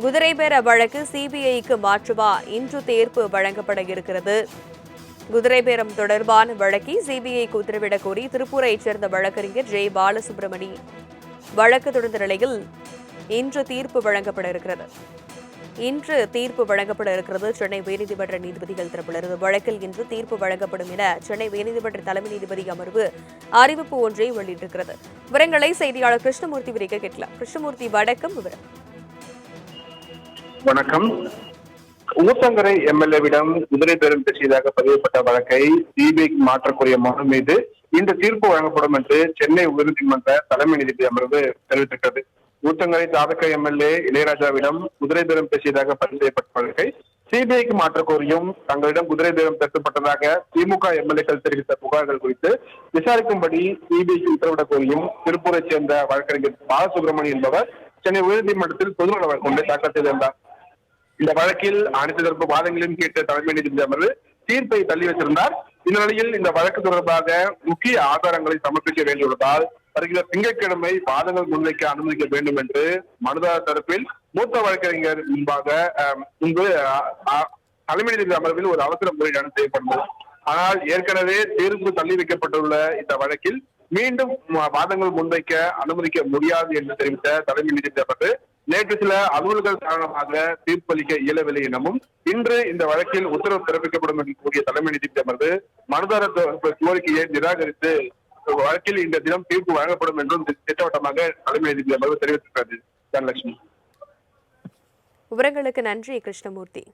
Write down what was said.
குதிரைபேர வழக்கு சிபிஐக்கு மாற்றுமா? இன்று தீர்ப்பு வழங்கப்பட இருக்கிறது. குதிரைபேரம் தொடர்பான வழக்கை சிபிஐக்கு உத்தரவிடக் கோரி திருப்பூரைச் சேர்ந்த வழக்கறிஞர் ஜெய் பாலசுப்ரமணி வழக்கு தொடர்ந்த நிலையில் இன்று தீர்ப்பு வழங்கப்பட இருக்கிறது. சென்னை உயர்நீதிமன்ற நீதிபதிகள் தரப்பிலிருந்து வழக்கில் இன்று தீர்ப்பு வழங்கப்படும் என சென்னை உயர்நீதிமன்ற தலைமை நீதிபதி அமர்வு அறிவிப்பு ஒன்றை வெளியிட்டிருக்கிறது. விவரங்களை செய்தியாளர் கிருஷ்ணமூர்த்தி விரிக்க கேட்கலாம். கிருஷ்ணமூர்த்தி, வணக்கம். விவரம். வணக்கம். ஊத்தங்கரை எம்எல்ஏவிடம் குதிரை பேரம் பேசியதாக பதிவுப்பட்ட வழக்கை சிபிஐக்கு மாற்றக்கூடிய மனு மீது இந்த தீர்ப்பு வழங்கப்படும் என்று சென்னை உயர்நீதிமன்ற தலைமை நீதிபதி அமர்வு தெரிவித்திருக்கிறது. ஊத்தங்கரை தாதக எம்எல்ஏ இளையராஜாவிடம் குதிரை பேரம் பேசியதாக பதிவு செய்யப்பட்ட வழக்கை சிபிஐக்கு மாற்ற கோரியும் தங்களிடம் குதிரை பேரம் பேசப்பட்டதாக திமுக எம்எல்ஏக்கள் தெரிவித்த புகார்கள் குறித்து விசாரிக்கும்படி சிபிஐக்கு உத்தரவிடக் கோரியும் திருப்பூரை சேர்ந்த வழக்கறிஞர் பாலசுப்ரமணி என்பவர் சென்னை உயர்நீதிமன்றத்தில் பொதுநல வழக்கு ஒன்றை தாக்கல் செய்திருந்தார். இந்த வழக்கில் அனைத்து தரப்பு வாதங்களையும் கேட்ட தலைமை நீதிபதி அமர்வு தீர்ப்பை தள்ளி வைத்திருந்தார். இந்த நிலையில் இந்த வழக்கு தொடர்பாக முக்கிய ஆதாரங்களை சமர்ப்பிக்க வேண்டியுள்ளதால் வருகிற திங்கட்கிழமை வாதங்கள் முன்வைக்க அனுமதிக்க வேண்டும் என்று மனுதாரர் தரப்பில் மூத்த வழக்கறிஞர் முன்பு தலைமை நீதிபதி அமர்வில் ஒரு அவசர முறையீடு செய்யப்பட்டது. ஆனால் ஏற்கனவே தீர்ப்பு தள்ளி வைக்கப்பட்டுள்ள இந்த வழக்கில் மீண்டும் வாதங்கள் முன்வைக்க அனுமதிக்க முடியாது என்று தெரிவித்த தலைமை நீதிபதி அமர்வு நேற்று சில அலுவல்கள் காரணமாக தீர்ப்பளிக்க இயலவில்லை எனவும் இன்று இந்த வழக்கில் உத்தரவு பிறப்பிக்கப்படும் என்று கூறிய தலைமை நீதிபதி அமர்வு மனுதாரர் கோரிக்கையை நிராகரித்து வழக்கில் இந்த தினம் தீர்ப்பு வழங்கப்படும் என்றும் திட்டவட்டமாக தலைமை நீதிபதி அமர்வு தெரிவித்திருக்கிறது. தனலட்சுமி, விவரங்களுக்கு நன்றி கிருஷ்ணமூர்த்தி.